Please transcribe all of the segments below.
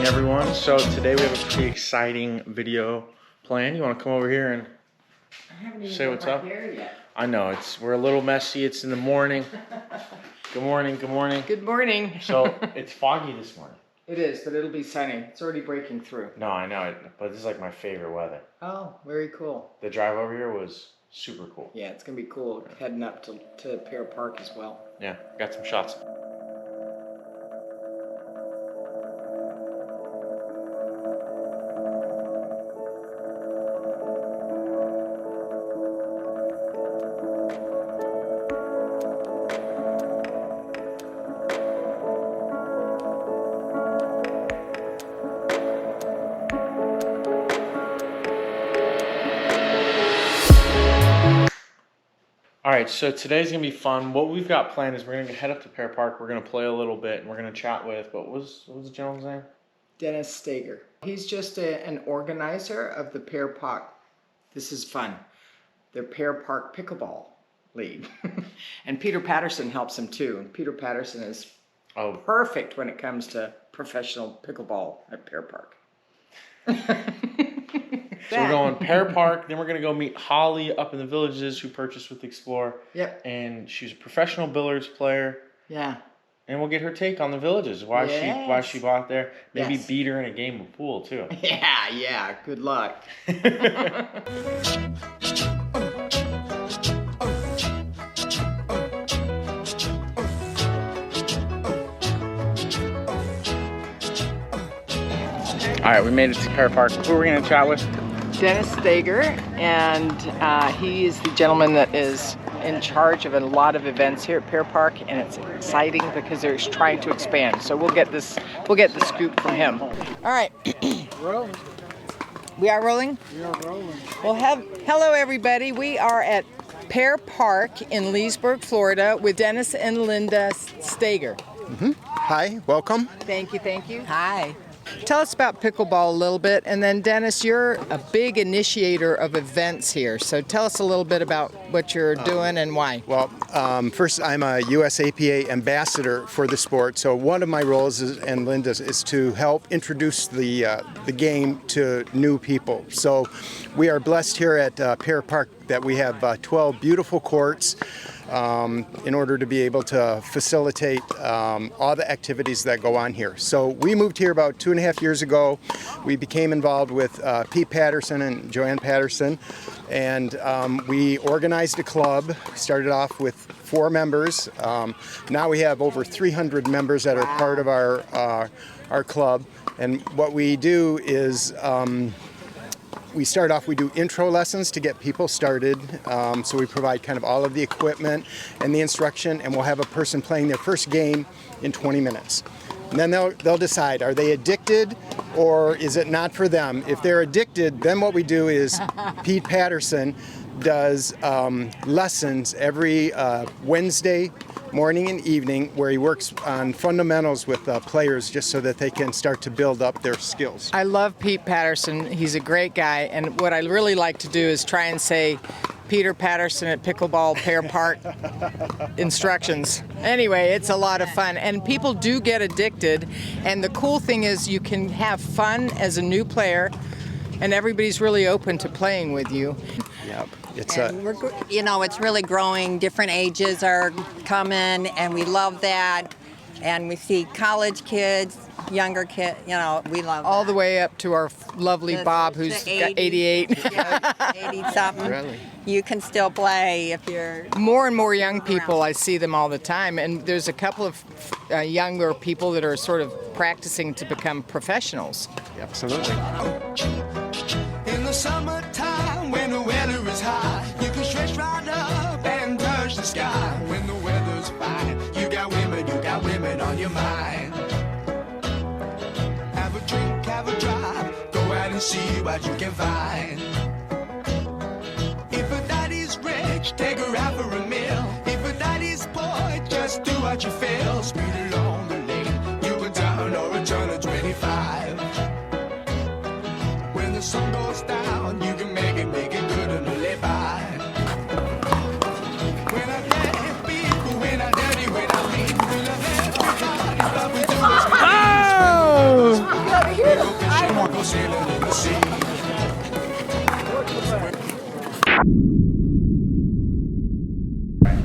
everyone. So today we have a pretty exciting video planned. You want to come over here and say what's up? I know we're a little messy. It's in the morning. Good morning. Good morning. Good morning. So it's foggy this morning. It is, but it'll be sunny. It's already breaking through. No, I know it, but this is like my favorite weather. Oh, very cool. The drive over here was super cool. Yeah, it's gonna be cool heading up to Pear Park as well. Yeah, got some shots. All right, so today's gonna be fun. What we've got planned is we're gonna head up to Pear Park. We're gonna play a little bit, and we're gonna chat with what was the gentleman's name? Dennis Stager. He's just an organizer of the Pear Park. This is fun. The Pear Park Pickleball League, and Peter Patterson helps him too. And Peter Patterson is perfect when it comes to professional pickleball at Pear Park. So we're going Pear Park, then we're going to go meet Holly up in the Villages who purchased with Explore. Yep. And she's a professional billiards player. Yeah. And we'll get her take on the Villages, why she bought there. Maybe beat her in a game of pool too. Yeah. Good luck. All right, we made it to Pear Park. Who are we going to chat with? Dennis Stager, and he is the gentleman that is in charge of a lot of events here at Pear Park, and it's exciting because they're trying to expand. So we'll get the scoop from him. All right. Rolling. We are rolling? We are rolling. Well, hello everybody. We are at Pear Park in Leesburg, Florida with Dennis and Linda Stager. Hi, welcome. Thank you. Hi. Tell us about pickleball a little bit, and then Dennis, you're a big initiator of events here, so tell us a little bit about what you're doing and why. Well, first, I'm a USAPA ambassador for the sport, so one of my roles and Linda's is to help introduce the game to new people. So we are blessed here at Pear Park that we have 12 beautiful courts in order to be able to facilitate all the activities that go on here. So we moved here about 2.5 years ago. We became involved with Pete Patterson and Joanne Patterson, and we organized a club. Started off with 4 members. Now we have over 300 members that are part of our club. And what we do is we do intro lessons to get people started. So we provide kind of all of the equipment and the instruction, and we'll have a person playing their first game in 20 minutes. And then they'll decide, are they addicted or is it not for them? If they're addicted, then what we do is Pete Patterson does lessons every Wednesday morning and evening where he works on fundamentals with players just so that they can start to build up their skills. I love Pete Patterson. He's a great guy, and what I really like to do is try and say Peter Patterson at Pickleball Pear Park instructions. Anyway, it's a lot of fun, and people do get addicted, and the cool thing is you can have fun as a new player, and everybody's really open to playing with you. Yep. It's really growing. Different ages are coming, and we love that. And we see college kids, younger kids. We love all that. the way up to our lovely Bob, who's got 88. 80-something. Really? You can still play if you're. More and more young people, I see them all the time, and there's a couple of younger people that are sort of practicing to become professionals. Absolutely. In the summertime, when the weather is high, you can stretch right up and touch the sky. When the weather's fine, you got women on your mind. Have a drink, have a drive, go out and see what you can find. If a daddy's rich, take her out for a meal. If a daddy's poor, just do what you feel. Speed along the lane, you go down or a turn of 25. When the sun goes down, you can make it good and live by. When I get people, when I dirty, when I mean, when I have everybody, love we do is sailing in the sea.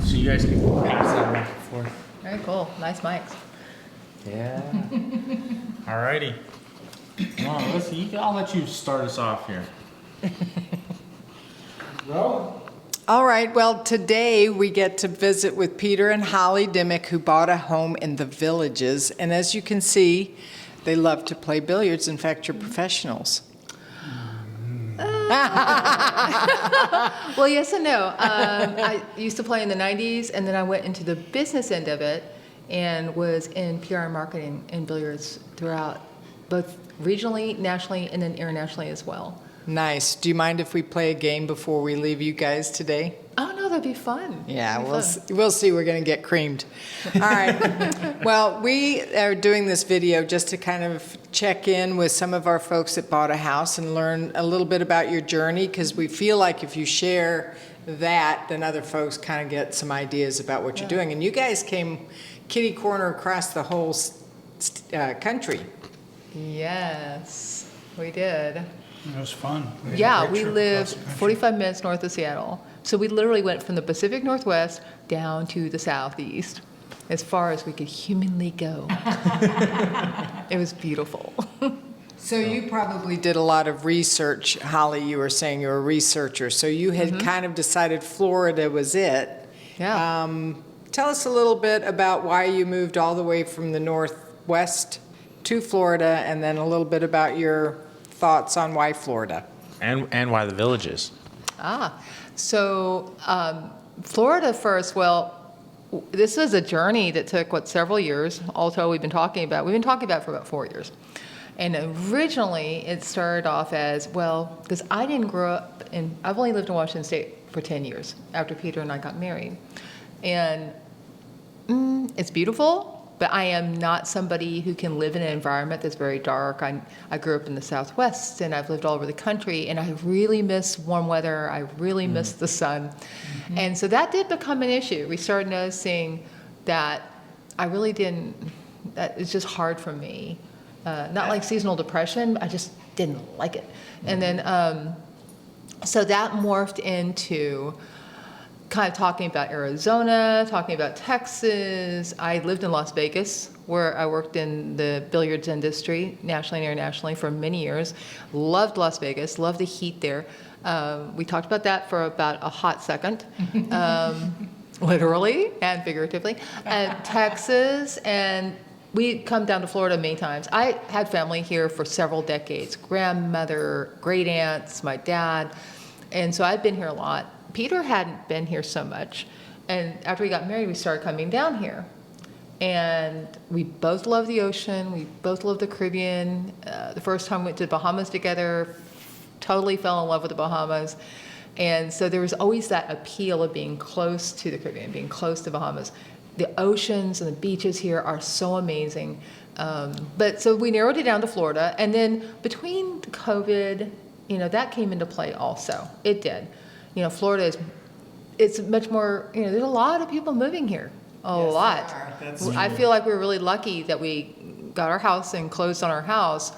So you guys can pass that back and forth. Very cool. Nice mics. Yeah. Alrighty. Come on, I'll let you start us off here. All right, well, today we get to visit with Peter and Holly Dimmick, who bought a home in the Villages. And as you can see, they love to play billiards. In fact, you're professionals. Well, yes and no. I used to play in the 90s, and then I went into the business end of it and was in PR and marketing and billiards throughout, both regionally, nationally, and then internationally as well. Nice. Do you mind if we play a game before we leave you guys today? Oh, no, that'd be fun. Yeah, That'd be we'll fun. see, we'll see. We're going to get creamed. All right. Well, we are doing this video just to kind of check in with some of our folks that bought a house and learn a little bit about your journey, because we feel like if you share that, then other folks kind of get some ideas about what you're doing. And you guys came kitty corner across the whole country. Yes, we did. It was fun. We had a Yeah, great we trip lived across the country. 45 minutes north of Seattle. So we literally went from the Pacific Northwest down to the southeast, as far as we could humanly go. It was beautiful. So you probably did a lot of research, Holly. You were saying you're a researcher. So you had kind of decided Florida was it. Yeah. Tell us a little bit about why you moved all the way from the Northwest to Florida, and then a little bit about your thoughts on why Florida. And why the Villages? So Florida first, well, this was a journey that took, several years. All told, we've been talking about it for about 4 years. And originally, it started off as, well, because I didn't grow up I've only lived in Washington State for 10 years after Peter and I got married. And it's beautiful, but I am not somebody who can live in an environment that's very dark. I grew up in the Southwest, and I've lived all over the country, and I really miss warm weather. I really miss the sun. And so that did become an issue. We started noticing that I really didn't, that it's just hard for me. Not like seasonal depression, I just didn't like it. And then, so that morphed into kind of talking about Arizona, talking about Texas. I lived in Las Vegas, where I worked in the billiards industry, nationally and internationally, for many years. Loved Las Vegas, loved the heat there. We talked about that for about a hot second, literally and figuratively. And Texas, and we'd come down to Florida many times. I had family here for several decades, grandmother, great aunts, my dad. And so I've been here a lot. Peter hadn't been here so much. And after we got married, we started coming down here. And we both love the ocean. We both love the Caribbean. The first time we went to the Bahamas together, totally fell in love with the Bahamas. And so there was always that appeal of being close to the Caribbean, being close to the Bahamas. The oceans and the beaches here are so amazing. But so we narrowed it down to Florida. And then between COVID, that came into play also. It did. Florida it's much more, there's a lot of people moving here. A lot. I feel like we were really lucky that we got our house and closed on our house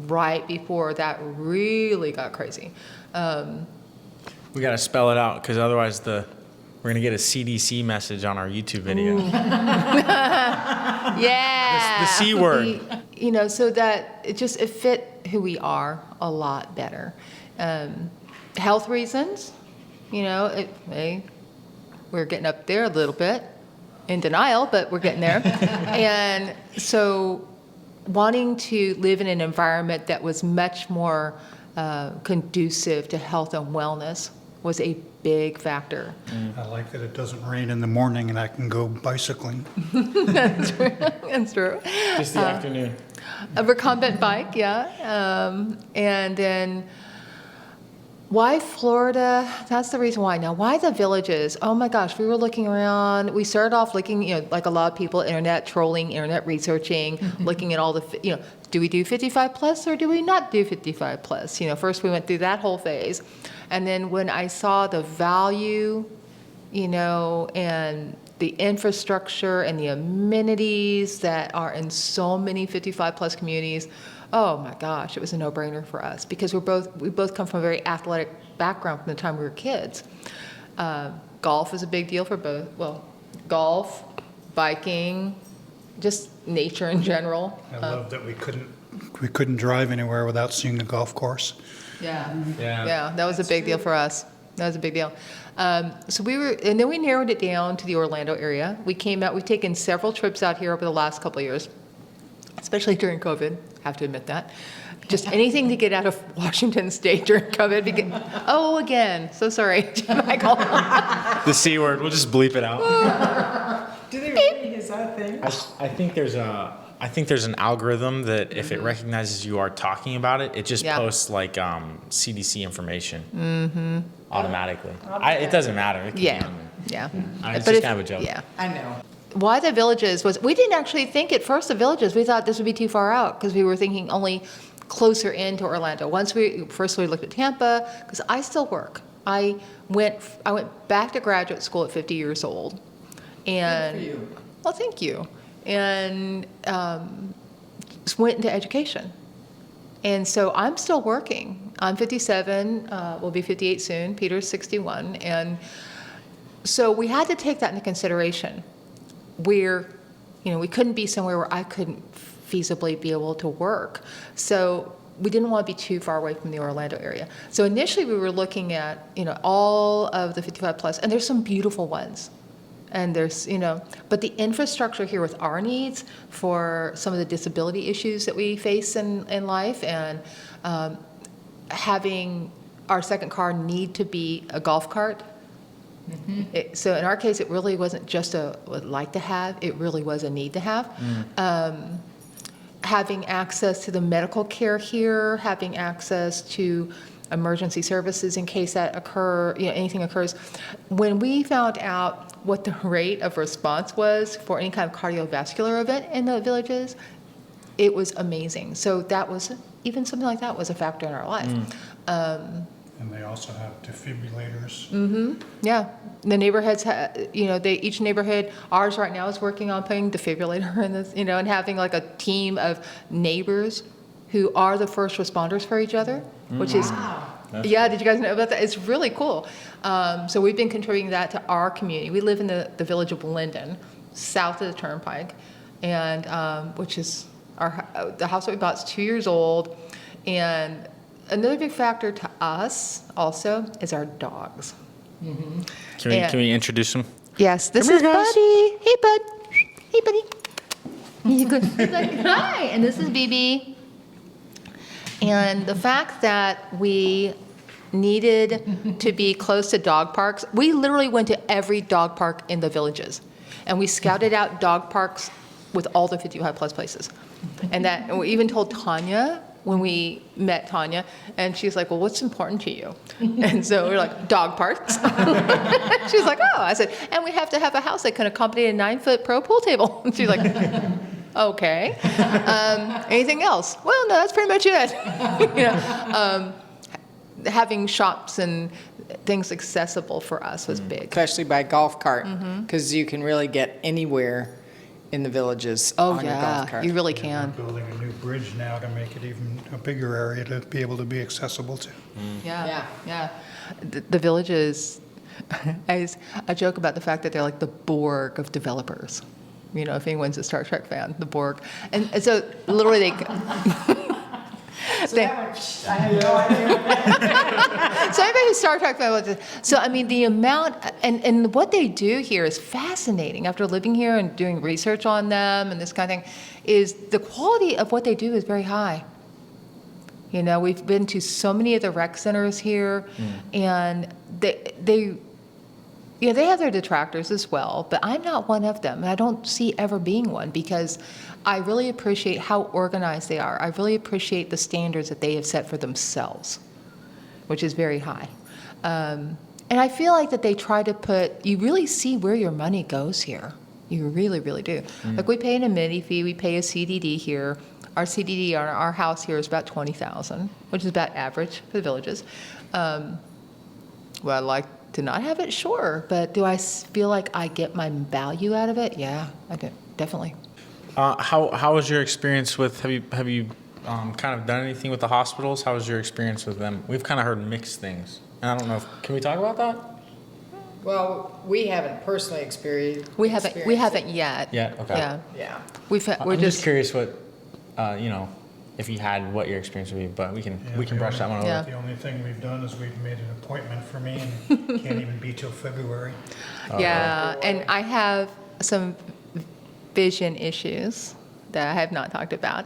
right before that really got crazy. We got to spell it out, because otherwise we're going to get a CDC message on our YouTube video. Yeah. The C word. So that it fit who we are a lot better. Health reasons, we're getting up there a little bit, in denial, but we're getting there. And so wanting to live in an environment that was much more conducive to health and wellness was a big factor. I like that it doesn't rain in the morning and I can go bicycling. That's true. That's true. Just the afternoon. A recumbent bike, yeah. And then why Florida? That's the reason why. Now, why the Villages? Oh my gosh, we were looking around. We started off looking, like a lot of people, internet trolling, internet researching, looking at all the, do we do 55 plus or do we not do 55 plus? First we went through that whole phase. And then when I saw the value, and the infrastructure and the amenities that are in so many 55 plus communities, Oh my gosh, it was a no-brainer for us because we both come from a very athletic background from the time we were kids. Golf is a big deal for both. Well, golf, biking, just nature in general. I love that we couldn't drive anywhere without seeing a golf course. Yeah, that was a big deal for us. That was a big deal. So and then we narrowed it down to the Orlando area. We've taken several trips out here over the last couple of years, especially during COVID, have to admit that. Just anything to get out of Washington State during COVID. Again, so sorry, Michael. The C word, we'll just bleep it out. Do they really? Is that a thing? I think there's an algorithm that if it recognizes you are talking about it, it just posts like CDC information automatically. It doesn't matter. It can be on there. It's just kind of a joke. Yeah. I know. Why the Villages we didn't actually think at first the Villages. We thought this would be too far out because we were thinking only closer into Orlando. Once we looked at Tampa, because I still work. I went back to graduate school at 50 years old. And, Good for you. Well, thank you. And just went into education. And so I'm still working. I'm 57, we'll be 58 soon. Peter's 61. And so we had to take that into consideration where, we couldn't be somewhere where I couldn't feasibly be able to work. So we didn't want to be too far away from the Orlando area. So initially we were looking at, all of the 55 plus, and there's some beautiful ones. And there's, but the infrastructure here with our needs for some of the disability issues that we face in life and having our second car need to be a golf cart. So in our case, it really wasn't just a would like to have, it really was a need to have. Having access to the medical care here, having access to emergency services in case that anything occurs. When we found out what the rate of response was for any kind of cardiovascular event in the Villages, it was amazing. So that was, even something like that was a factor in our life. And they also have defibrillators. Yeah, the neighborhoods, each neighborhood, ours right now is working on putting defibrillator in this, and having like a team of neighbors who are the first responders for each other, which is, did you guys know about that? It's really cool. So we've been contributing that to our community. We live in the village of Linden, south of the Turnpike, and which is the house that we bought is 2 years old, and another big factor to us also is our dogs. Can we introduce them? Yes, this is Buddy. Hey, Bud. Hey, Buddy. He's good. He's like, hi, and this is BB. And the fact that we needed to be close to dog parks, we literally went to every dog park in the Villages, and we scouted out dog parks with all the 55 plus places. And we even told Tanya when we met Tanya, and she's like, well, what's important to you? And so we're like, dog parks. She's like, oh. I said, and we have to have a house that can accommodate a 9-foot pro pool table. And she's like, okay. Anything else? Well, no, that's pretty much it. Having shops and things accessible for us was big. Especially by golf cart, because you can really get anywhere in the Villages on your golf cart. You really We're can. building a new bridge now to make it even a bigger area to be able to be accessible to. Yeah. The Villages, I joke about the fact that they're like the Borg of developers. If anyone's a Star Trek fan, the Borg. And so literally they... I have no idea. So everybody who's Star Trek fan, so I mean the amount and what they do here is fascinating. After living here and doing research on them and this kind of thing, is the quality of what they do is very high. We've been to so many of the rec centers here, and they have their detractors as well, but I'm not one of them, and I don't see ever being one because I really appreciate how organized they are. I really appreciate the standards that they have set for themselves, which is very high. And I feel like that they try to you really see where your money goes here. You really, really do. Like we pay an amenity fee, we pay a CDD here. Our CDD on our house here is about $20,000, which is about average for the Villages. Well, I'd like to not have it, sure, but do I feel like I get my value out of it? Yeah, I do, definitely. How was your experience with? Have you kind of done anything with the hospitals? How was your experience with them? We've kind of heard mixed things. And I don't know can we talk about that? Well, we haven't personally experienced. We haven't yet. Yeah, okay. Yeah. Yeah. We're I'm just curious what, if you had, what your experience would be, but we can brush that one over. Yeah. The only thing we've done is we've made an appointment for me and can't even be till February. Yeah, and I have some vision issues that I have not talked about.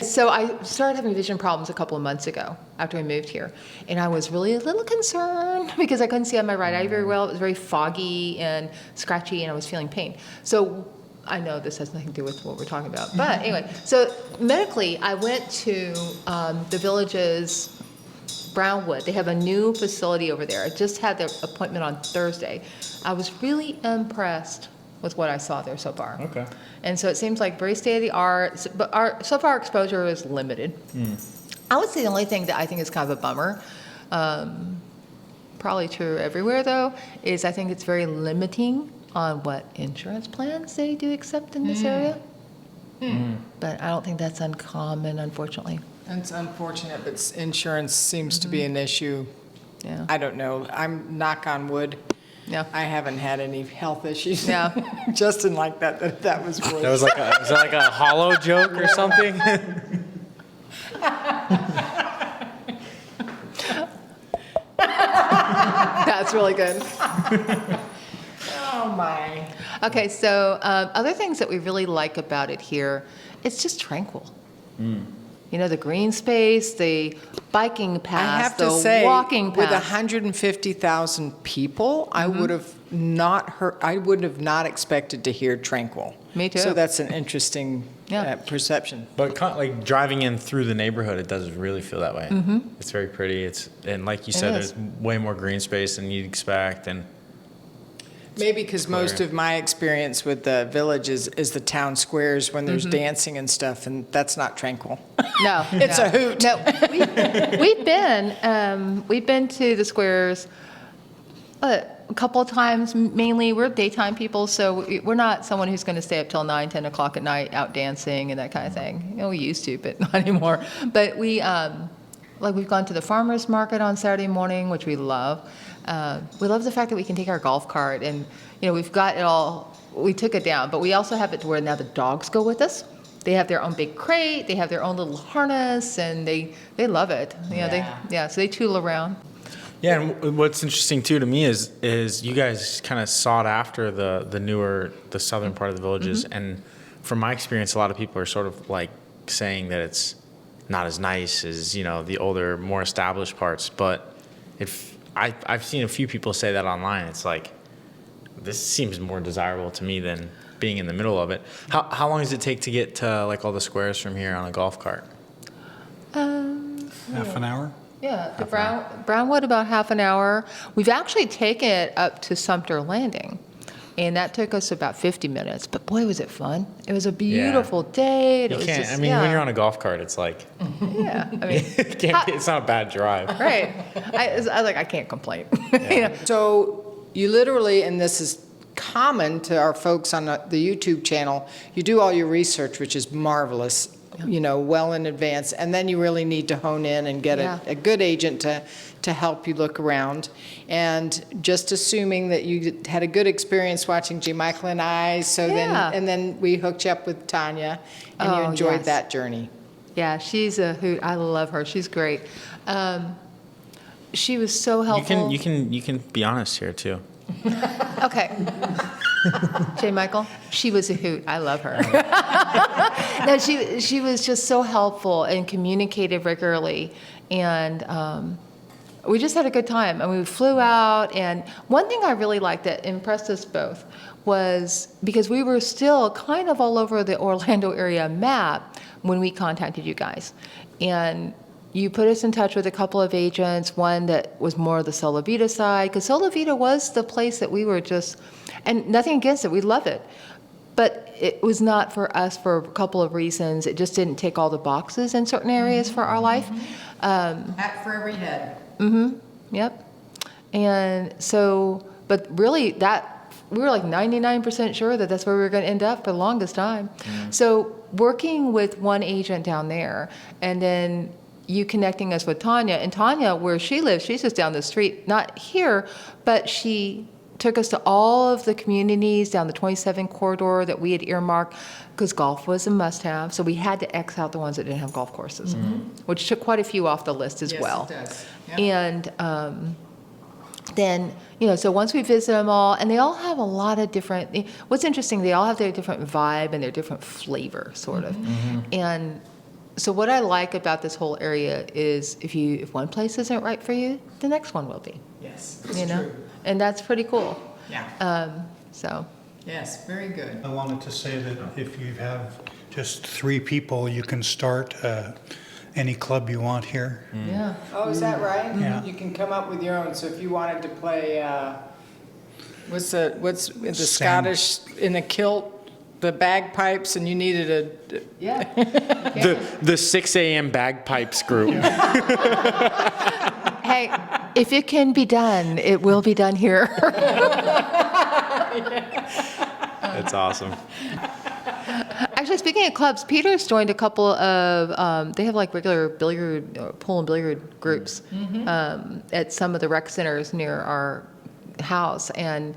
So I started having vision problems a couple of months ago after I moved here. And I was really a little concerned because I couldn't see on my right eye very well. It was very foggy and scratchy and I was feeling pain. So I know this has nothing to do with what we're talking about. But anyway, so medically, I went to the Village's Brownwood. They have a new facility over there. I just had their appointment on Thursday. I was really impressed with what I saw there so far. Okay. And so it seems like very state of the art, but so far exposure is limited. I would say the only thing that I think is kind of a bummer, probably true everywhere though, is I think it's very limiting on what insurance plans they do accept in this area. But I don't think that's uncommon, unfortunately. It's unfortunate, but insurance seems to be an issue. Yeah. I don't know. I'm knock on wood. Yeah. I haven't had any health issues. Yeah. Justin liked that was wood. That was like was that like a hollow joke or something? That's really good. Oh my. Okay, so other things that we really like about it here, it's just tranquil. You know, the green space, the biking I path, have the to say, walking with path. 150,000 people, I would have not expected to hear tranquil. Me too. So that's an interesting Yeah. perception. But like driving in through the neighborhood, it does really feel that way. It's very pretty. And like you said, is. there's way more green space than you'd expect. And Maybe because most of my experience with the village is the town squares when there's dancing and stuff, and that's not tranquil. No, It's no. a hoot. No, we've been to the squares a couple of times. Mainly, we're daytime people, so we're not someone who's going to stay up till 9, 10 o'clock at night out dancing and that kind of thing. You know, we used to, but not anymore. But we've gone to the farmers market on Saturday morning, which we love. We love the fact that we can take our golf cart, and we've got it all. We took it down, but we also have it to where now the dogs go with us. They have their own big crate. They have their own little harness, and they love it. So they tool around. yeah, and what's interesting too to me is you guys kind of sought after the southern part of the villages, and from my experience, a lot of people are sort of like saying that it's not as nice as the older, more established parts, but I've seen a few people say that online. It's like, this seems more desirable to me than being in the middle of it. How long does it take to get to like all the squares from here on a golf cart? Half an hour? Yeah, to Brownwood about half an hour. We've actually taken it up to Sumter Landing, and that took us about 50 minutes. But boy, was it fun! It was a beautiful day. You can't. I mean, when you're on a golf cart, it's like yeah, I mean, it's not a bad drive. right. I can't complain. So you literally, and this is common to our folks on the YouTube channel, you do all your research, which is marvelous, well in advance, and then you really need to hone in and get a good agent to help you look around. And just assuming that you had a good experience watching J. Michael and I, then we hooked you up with Tanya, and you enjoyed that journey. Yeah, she's a hoot. I love her. She's great. She was so helpful. You can be honest here too. Okay. J. Michael, she was a hoot. I love her. No, she was just so helpful and communicated regularly, and we just had a good time. And we flew out, and one thing I really liked that impressed us both was because we were still kind of all over the Orlando area map when we contacted you guys, and you put us in touch with a couple of agents, one that was more the Sola Vita side, because Sola Vita was the place that we were just, and nothing against it, we love it, but it was not for us for a couple of reasons. It just didn't tick all the boxes in certain areas for our life. Hat for every head. Yep. And so, but really that we were like 99% sure that that's where we were going to end up for the longest time. So working with one agent down there, and then you connecting us with Tanya, and Tanya, where she lives, she's just down the street, not here, but she took us to all of the communities down the 27 corridor that we had earmarked, because golf was a must-have. So we had to X out the ones that didn't have golf courses, which took quite a few off the list as well. Yes, it does. Yep. And then, you know, so once we visit them all, and they all have a lot of different, what's interesting, they all have their different vibe and their different flavor, sort of. And so what I like about this whole area is if one place isn't right for you, the next one will be. Yes, You know? And that's pretty cool. Yeah. So. Yes, very good. I wanted to say that if you have just 3 people, you can start any club you want here. Yeah. Oh, is that right? Yeah. You can come up with your own. So if you wanted to play, what's the Scottish in the kilt, the bagpipes, and you needed a Yeah. The 6 a.m. bagpipes group. Hey, if it can be done, it will be done here. That's awesome. Actually, speaking of clubs, Peter's joined a couple of, they have like regular billiard, pool and billiard groups at some of the rec centers near our house. And,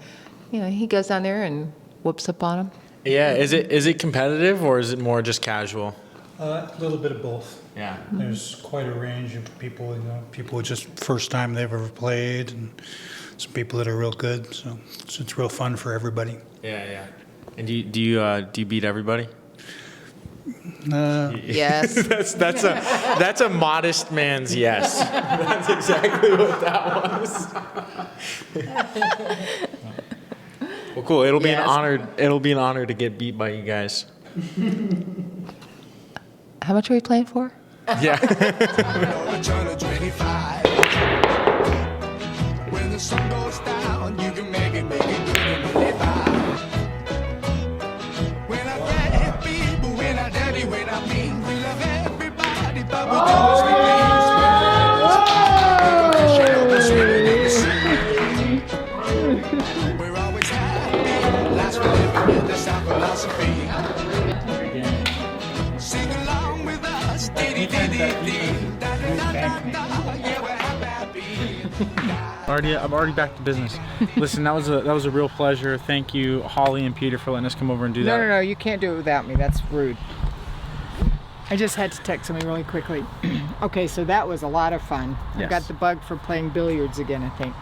you know, he goes down there and whoops up on them. Yeah, is it competitive or is it more just casual? A little bit of both. Yeah. There's quite a range of people, you know, people just first time they've ever played, and some people that are real good. So it's real fun for everybody. Yeah. And do you beat everybody? Yes. that's a modest man's yes. That's exactly what that was. Well, cool. It'll be an honor to get beat by you guys. How much are we playing for? Yeah. Return of 25. When the sun goes down, you can make it good and live out. When I get people, when I dirty, when I mean, we love everybody, but we do as we please. We're always happy, last we're living, that's our philosophy. Sing along with us, I'm already back to business. Listen, that was a real pleasure. Thank you, Holly and Peter, for letting us come over and do that. No, you can't do it without me. That's rude. I just had to text somebody really quickly. Okay, so that was a lot of fun. I Yes. got the bug for playing billiards again, I think.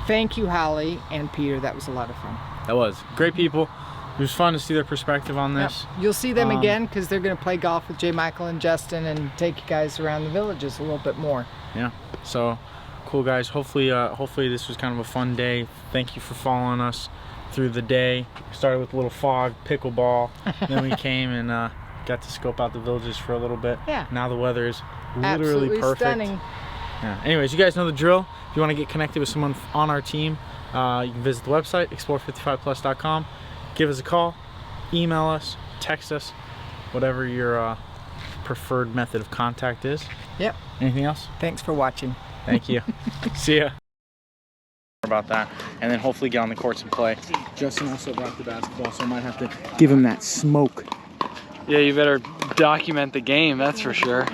Thank you, Holly and Peter. That was a lot of fun. That was great people. It was fun to see their perspective on Yep. this. You'll see them again because they're going to play golf with J. Michael and Justin and take you guys around the villages a little bit more. Yeah. So cool, guys. Hopefully this was kind of a fun day. Thank you for following us through the day. Started with a little fog, pickleball. Then we came and got to scope out the villages for a little bit. Yeah. Now the weather is literally Absolutely perfect. stunning. Yeah. Anyways, you guys know the drill. If you want to get connected with someone on our team, you can visit the website, explore55plus.com. Give us a call, email us, text us, whatever your preferred method of contact is. Yep. Anything else? Thanks for watching. Thank you. See ya. About that, and then hopefully get on the courts and play. Justin also brought the basketball, so I might have to give him that smoke. Yeah, you better document the game, that's for sure.